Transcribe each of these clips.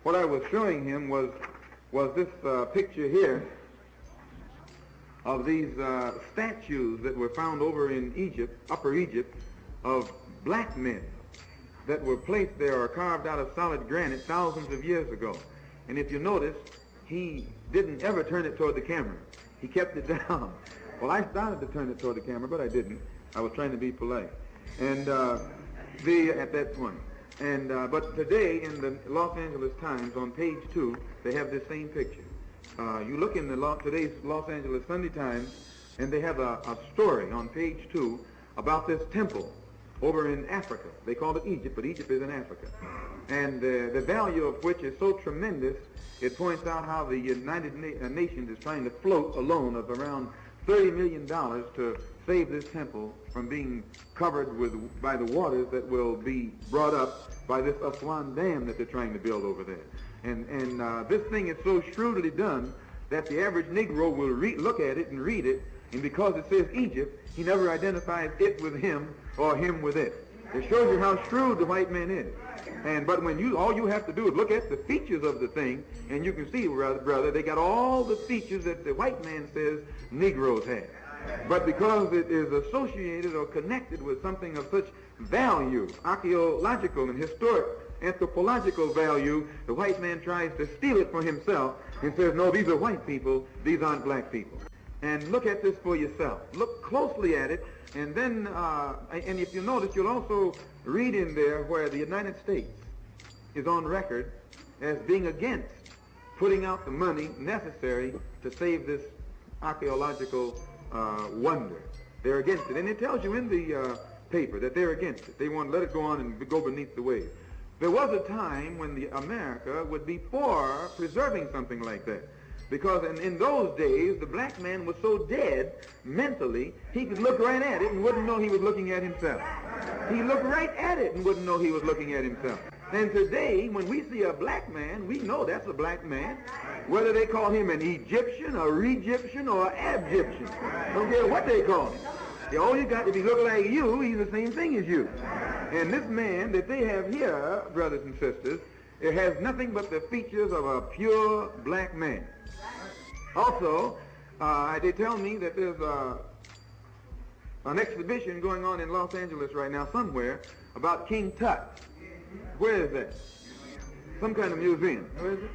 what I was showing him was this picture here of these statues that were found over in Egypt, Upper Egypt, of black men that were placed there or carved out of solid granite thousands of years ago. And if you notice, he didn't ever turn it toward the camera. He kept it down. Well, I started to turn it toward the camera, but I didn't. I was trying to be polite. And at that point. And but today in the Los Angeles Times on page 2, they have this same picture. You look in today's Los Angeles Sunday Times, and they have a story on page 2 about this temple over in Africa. They call it Egypt, but Egypt is in Africa. And the value of which is so tremendous, it points out how the United Nations is trying to float a loan of around $30 million to save this temple from being covered by the waters that will be brought up by this Aswan Dam that they're trying to build over there. And this thing is so shrewdly done that the average Negro will look at it and read it, and because it says Egypt, he never identifies it with him or him with it. It shows you how shrewd the white man is. But when all you have to do is look at the features of the thing, and you can see, brother, they got all the features that the white man says Negroes have. But because it is associated or connected with something of such value, archaeological and historic, anthropological value, the white man tries to steal it for himself and says, no, these are white people, these aren't black people. And look at this for yourself. Look closely at it, and then, and if you notice, you'll also read in there where the United States is on record as being against putting out the money necessary to save this archaeological wonder. They're against it. And it tells you in the paper that they're against it. They want to let it go on and go beneath the waves. There was a time when America would be for preserving something like that. Because in those days, the black man was so dead mentally, he could look right at it and wouldn't know he was looking at himself. He looked right at it and wouldn't know he was looking at himself. And today, when we see a black man, we know that's a black man. Whether they call him an Egyptian, a Re-Egyptian, or an Ab-Egyptian. Don't care what they call him. All you got to be looking like you, he's the same thing as you. And this man that they have here, brothers and sisters, it has nothing but the features of a pure black man. Also, they tell me that there's an exhibition going on in Los Angeles right now somewhere about King Tut. Where is that? Some kind of museum. Where is it?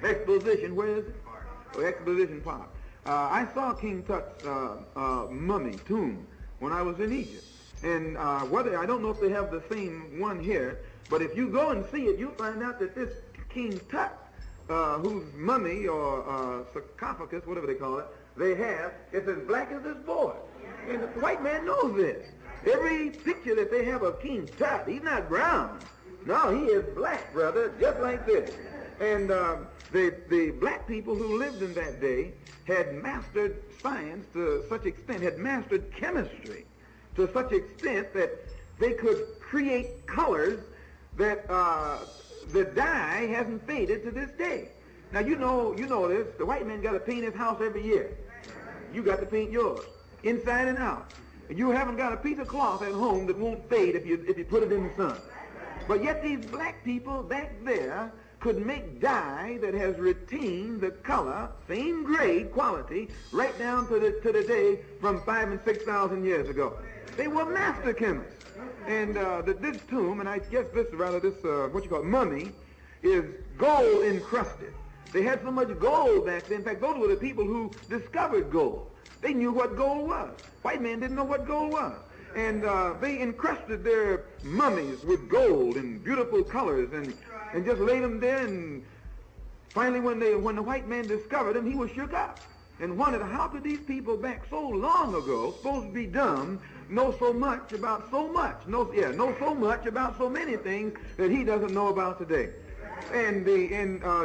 Exposition. Where is it? Oh, Exposition Park. I saw King Tut's mummy tomb when I was in Egypt. And I don't know if they have the same one here, but if you go and see it, you'll find out that this King Tut, whose mummy or sarcophagus, whatever they call it, they have, it's as black as this board. And the white man knows this. Every picture that they have of King Tut, he's not brown. No, he is black, brother, just like this. And the black people who lived in that day had mastered science to such extent, had mastered chemistry to such extent that they could create colors that the dye hasn't faded to this day. Now you know this. The white man got to paint his house every year. You got to paint yours, inside and out. You haven't got a piece of cloth at home that won't fade if you put it in the sun. But yet these black people back there could make dye that has retained the color, same grade quality, right down to the day from 5,000 and 6,000 years ago. They were master chemists. And this tomb, and I guess this mummy, is gold encrusted. They had so much gold back then. In fact, those were the people who discovered gold. They knew what gold was. White man didn't know what gold was. And they encrusted their mummies with gold and beautiful colors and just laid them there. And finally, when the white man discovered them, he was shook up and wondered, how could these people back so long ago, supposed to be dumb, know so much about so much, know so much about so many things that he doesn't know about today. And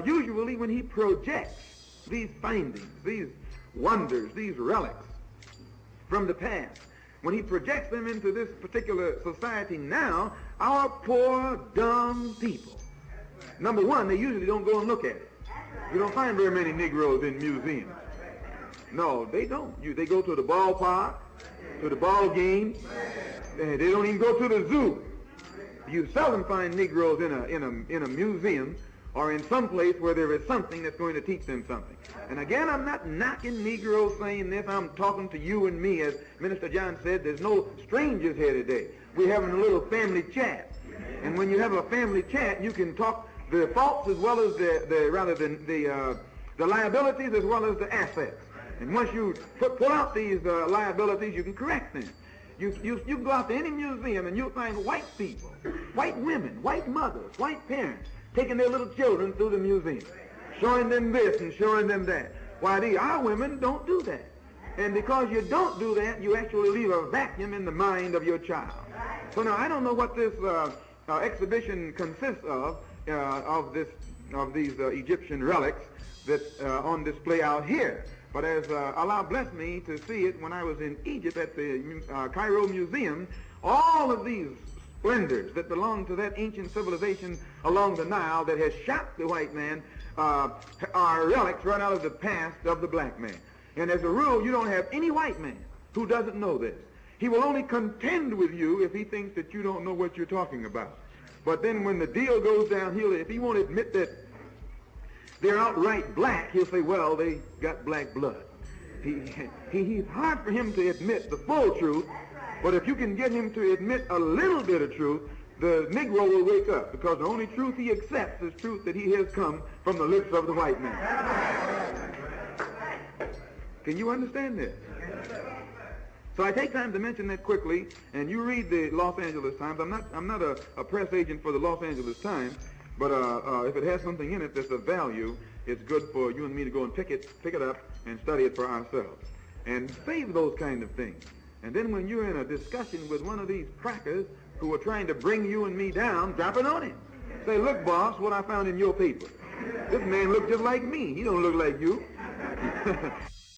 usually when he projects these findings, these wonders, these relics from the past, when he projects them into this particular society now, our poor, dumb people, number one, they usually don't go and look at it. You don't find very many Negroes in museums. No, they don't. They go to the ballpark, to the ball game. They don't even go to the zoo. You seldom find Negroes in a museum or in some place where there is something that's going to teach them something. And again, I'm not knocking Negroes saying this. I'm talking to you and me. As Minister John said, there's no strangers here today. We're having a little family chat. And when you have a family chat, you can talk the faults as well as the liabilities as well as the assets. And once you pull out these liabilities, you can correct them. You can go out to any museum and you'll find white people, white women, white mothers, white parents taking their little children through the museum, showing them this and showing them that. Why, our women don't do that. And because you don't do that, you actually leave a vacuum in the mind of your child. So now I don't know what this exhibition consists of these Egyptian relics that on display out here. But as Allah blessed me to see it when I was in Egypt at the Cairo Museum, all of these splendors that belong to that ancient civilization along the Nile that has shocked the white man are relics right out of the past of the black man. And as a rule, you don't have any white man who doesn't know this. He will only contend with you if he thinks that you don't know what you're talking about. But then when the deal goes downhill, if he won't admit that they're outright black, he'll say, well, they got black blood. He's hard for him to admit the full truth, but if you can get him to admit a little bit of truth, the Negro will wake up, because the only truth he accepts is truth that he has come from the lips of the white man. Can you understand this? So I take time to mention that quickly, and you read the Los Angeles Times. I'm not a press agent for the Los Angeles Times, but if it has something in it that's of value, it's good for you and me to go and pick it up and study it for ourselves. And save those kind of things. And then when you're in a discussion with one of these crackers who are trying to bring you and me down, drop it on him. Say, look, boss, what I found in your paper. This man looks just like me. He don't look like you.